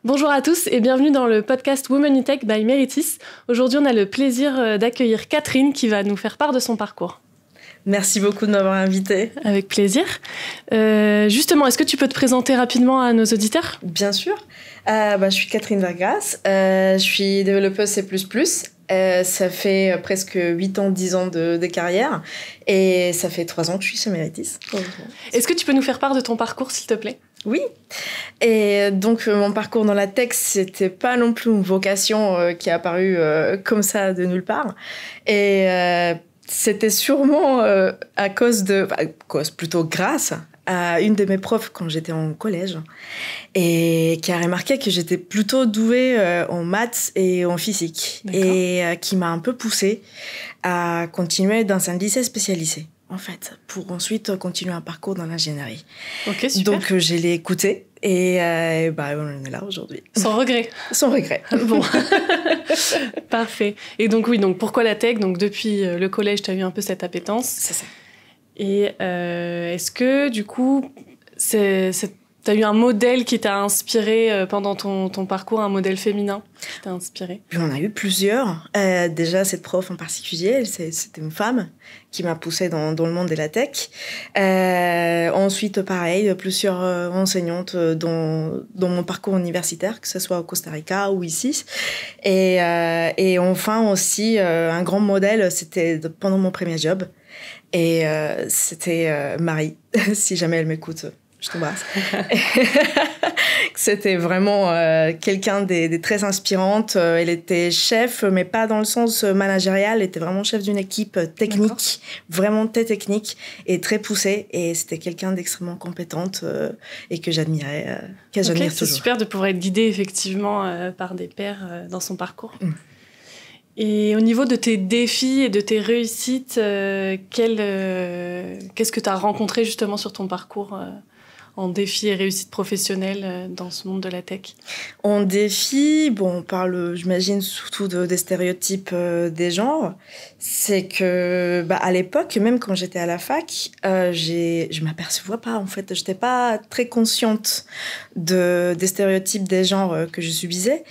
Bonjour à tous et bienvenue dans le podcast Women in Tech by Meritis. Aujourd'hui, on a le plaisir d'accueillir Catherine qui va nous faire part de son parcours. Merci beaucoup de m'avoir invitée. Avec plaisir. Justement, est-ce que tu peux te présenter rapidement à nos auditeurs ? Bien sûr. Je suis Catherine Vergras. Je suis développeuse C++. Ça fait presque 8 ans, 10 ans de carrière. Et ça fait 3 ans que je suis chez Meritis. Est-ce que tu peux nous faire part de ton parcours, s'il te plaît ? Oui. Et donc, mon parcours dans la tech, c'était pas non plus une vocation qui est apparue comme ça de nulle part. Et c'était sûrement plutôt grâce à une de mes profs quand j'étais en collège et qui a remarqué que j'étais plutôt douée en maths et en physique. D'accord. Et qui m'a un peu poussée à continuer dans un lycée spécialisé, en fait, pour ensuite continuer un parcours dans l'ingénierie. Ok, super. Donc, je l'ai écouté et on est là aujourd'hui. Sans regret. Sans regret. Bon. Parfait. Et donc, oui, donc pourquoi la tech ? Donc, depuis le collège, tu as eu un peu cette appétence. C'est ça. Et est-ce que, du coup, tu as eu un modèle qui t'a inspiré pendant ton parcours, un modèle féminin qui t'a inspiré ? J'en ai eu plusieurs. Déjà, cette prof en particulier, c'était une femme qui m'a poussée dans le monde de la tech. Ensuite, pareil, plusieurs enseignantes dans mon parcours universitaire, que ce soit au Costa Rica ou ici. Et enfin aussi, un grand modèle, c'était pendant mon premier job. Et c'était Marie, si jamais elle m'écoute, je t'embrasse. C'était vraiment quelqu'un de très inspirante. Elle était chef, mais pas dans le sens managérial. Elle était vraiment chef d'une équipe technique, d'accord, vraiment très technique et très poussée. Et c'était quelqu'un d'extrêmement compétente et que j'admirais, j'admire toujours. C'est super de pouvoir être guidée effectivement par des pairs dans son parcours. Et au niveau de tes défis et de tes réussites, qu'est-ce que tu as rencontré justement sur ton parcours en défis et réussites professionnelles dans ce monde de la tech ? En défi, on parle, j'imagine, surtout des stéréotypes des genres. C'est que, à l'époque, même quand j'étais à la fac, je m'apercevais pas, en fait. J'étais pas très consciente des stéréotypes des genres que je subissais.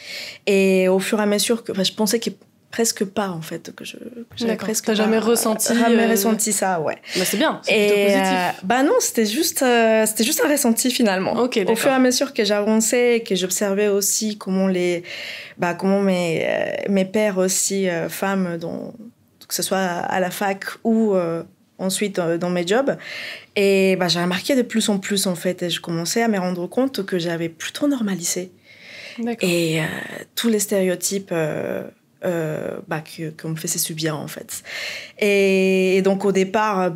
Et au fur et à mesure que, je pensais que presque pas, en fait, que j'avais presque pas. T'as jamais ressenti ça, ouais. C'est bien, c'est plutôt positif. Non, c'était juste un ressenti, finalement. Okay, au fur et à mesure que j'avançais et que j'observais aussi comment mes pairs aussi, femmes, que ce soit à la fac ou ensuite dans mes jobs, et j'ai remarqué de plus en plus, en fait, et je commençais à me rendre compte que j'avais plutôt normalisé. D'accord. Et tous les stéréotypes qu'on me faisait subir, en fait. Et donc, au départ,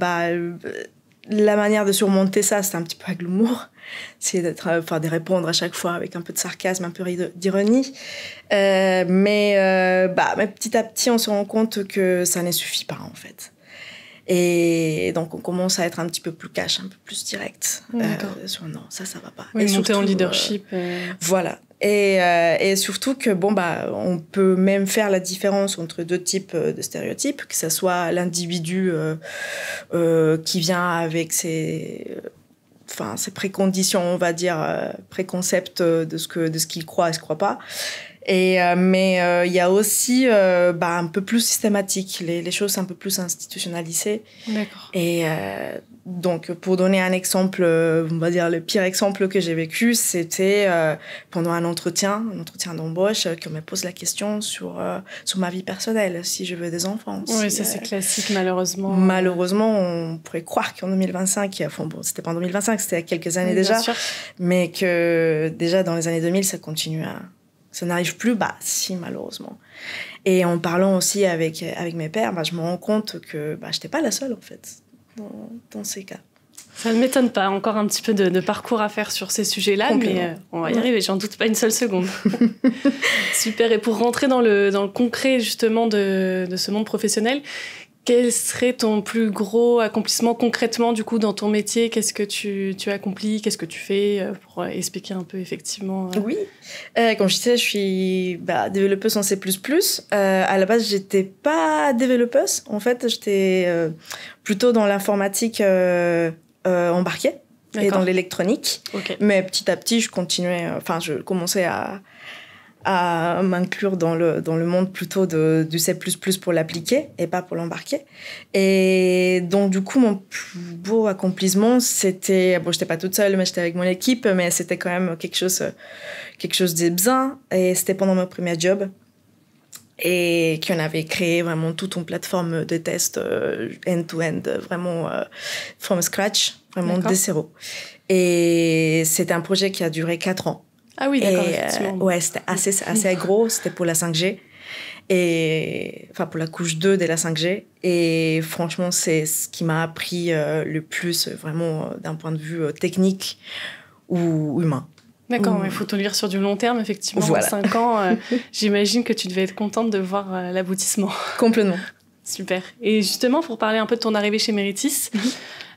la manière de surmonter ça, c'était un petit peu avec l'humour. C'est de répondre à chaque fois avec un peu de sarcasme, un peu d'ironie. Mais petit à petit, on se rend compte que ça ne suffit pas, en fait. Et donc, on commence à être un petit peu plus cash, un peu plus direct. Non, ça va pas. Oui, et monter en leadership. Voilà. Et surtout que, on peut même faire la différence entre deux types de stéréotypes, que ce soit l'individu qui vient avec ses préconditions, on va dire, préconcepts de ce qu'il croit et ce qu'il ne croit pas. Mais il y a aussi un peu plus systématique, les choses un peu plus institutionnalisées. D'accord. Et donc, pour donner un exemple, on va dire le pire exemple que j'ai vécu, c'était pendant un entretien d'embauche, qu'on me pose la question sur ma vie personnelle, si je veux des enfants. Oui, ça c'est classique, malheureusement. Malheureusement, on pourrait croire qu'en 2025, c'était pas en 2025, c'était il y a quelques années déjà, sûr. Mais que déjà dans les années 2000, ça continue ça n'arrive plus, si, malheureusement. Et en parlant aussi avec mes pairs, je me rends compte que je n'étais pas la seule, en fait, dans ces cas. Ça ne m'étonne pas, encore un petit peu de parcours à faire sur ces sujets-là, mais on va y arriver, j'en doute pas une seule seconde. Super, et pour rentrer dans le concret, justement, de ce monde professionnel, quel serait ton plus gros accomplissement concrètement, du coup, dans ton métier ? Qu'est-ce que tu accomplis ? Qu'est-ce que tu fais pour expliquer un peu, effectivement Oui. Comme je disais, je suis développeuse en C++. À la base, j'étais pas développeuse. En fait, j'étais plutôt dans l'informatique embarqué et dans l'électronique. Okay. Mais petit à petit, je commençais à m'inclure dans le monde plutôt du C++ pour l'appliquer et pas pour l'embarquer. Et donc, du coup, mon plus beau accomplissement, c'était... Bon, j'étais pas toute seule, mais j'étais avec mon équipe, mais c'était quand même quelque chose de bien. Et c'était pendant mon premier job. Et qu'on avait créé vraiment toute une plateforme de tests end-to-end, vraiment from scratch, vraiment de zéro. Et c'était un projet qui a duré 4 ans. Ah oui, d'accord, effectivement. Ouais, c'était assez gros, c'était pour la 5G, enfin pour la couche 2 de la 5G. Et franchement, c'est ce qui m'a appris le plus, vraiment d'un point de vue technique ou humain. D'accord, il faut tout lire sur du long terme, effectivement. Voilà. 5 ans, j'imagine que tu devais être contente de voir l'aboutissement. Complètement. Super. Et justement, pour parler un peu de ton arrivée chez Meritis,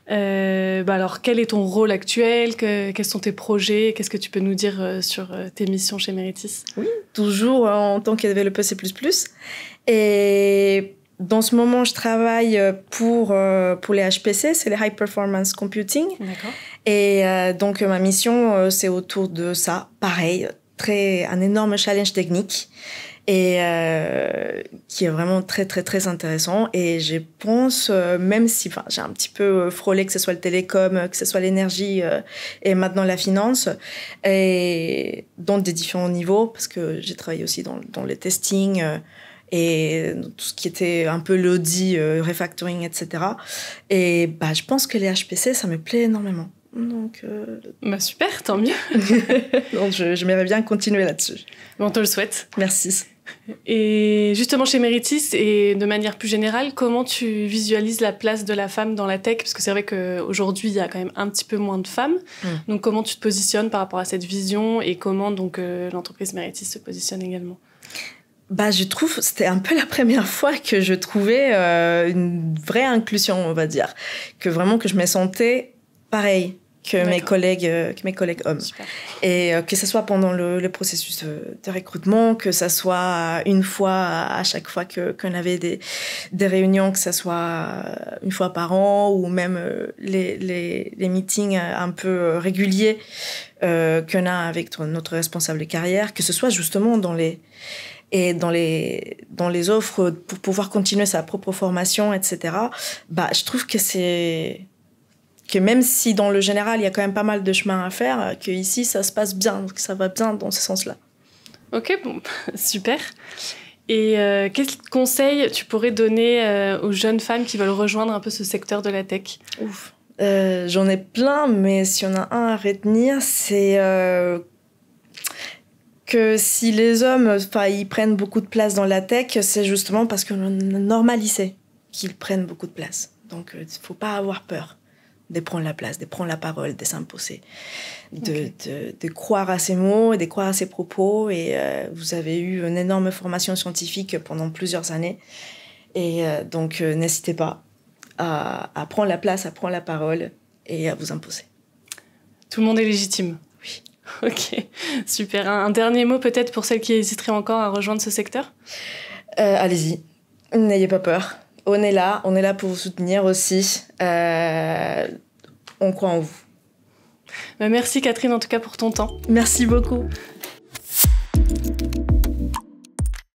alors quel est ton rôle actuel, quels sont tes projets, qu'est-ce que tu peux nous dire sur tes missions chez Meritis? Oui, toujours en tant que développeuse C++. Et dans ce moment, je travaille pour les HPC, c'est les High Performance Computing. D'accord. Et donc, ma mission, c'est autour de ça. Pareil, un énorme challenge technique et qui est vraiment très, très, très intéressant. Et je pense, même si j'ai un petit peu frôlé, que ce soit le télécom, que ce soit l'énergie et maintenant la finance, et dans des différents niveaux, parce que j'ai travaillé aussi dans les testing et tout ce qui était un peu l'audit, refactoring, etc. Et je pense que les HPC, ça me plaît énormément. Donc, super, tant mieux. Donc j'aimerais bien continuer là-dessus. On te le souhaite. Merci. Et justement chez Meritis, et de manière plus générale, comment tu visualises la place de la femme dans la tech? Parce que c'est vrai qu'aujourd'hui, il y a quand même un petit peu moins de femmes. Donc comment tu te positionnes par rapport à cette vision et comment donc, l'entreprise Meritis se positionne également? Je trouve c'était un peu la première fois que je trouvais une vraie inclusion, on va dire. Que je me sentais pareil que mes collègues hommes. Super. Et que ce soit pendant le processus de recrutement, que ce soit une fois à chaque fois qu'on avait des réunions, que ce soit une fois par an ou même les meetings un peu réguliers qu'on a avec notre responsable de carrière, que ce soit justement dans les offres pour pouvoir continuer sa propre formation, etc. Je trouve que même si dans le général, il y a quand même pas mal de chemin à faire, qu'ici, ça se passe bien, que ça va bien dans ce sens-là. Ok, bon, super. Et quels conseils tu pourrais donner aux jeunes femmes qui veulent rejoindre un peu ce secteur de la tech? Ouf. J'en ai plein, mais s'il y en a un à retenir, c'est que si les hommes ils prennent beaucoup de place dans la tech, c'est justement parce qu'on a normalisé qu'ils prennent beaucoup de place. Donc, il ne faut pas avoir peur de prendre la place, de prendre la parole, de s'imposer, de croire à ses mots et de croire à ses propos. Et vous avez eu une énorme formation scientifique pendant plusieurs années. Et donc, n'hésitez pas à prendre la place, à prendre la parole et à vous imposer. Tout le monde est légitime. Oui. Ok, super. Un dernier mot peut-être pour celles qui hésiteraient encore à rejoindre ce secteur? Allez-y, n'ayez pas peur. On est là pour vous soutenir aussi. On croit en vous. Merci Catherine en tout cas pour ton temps. Merci beaucoup.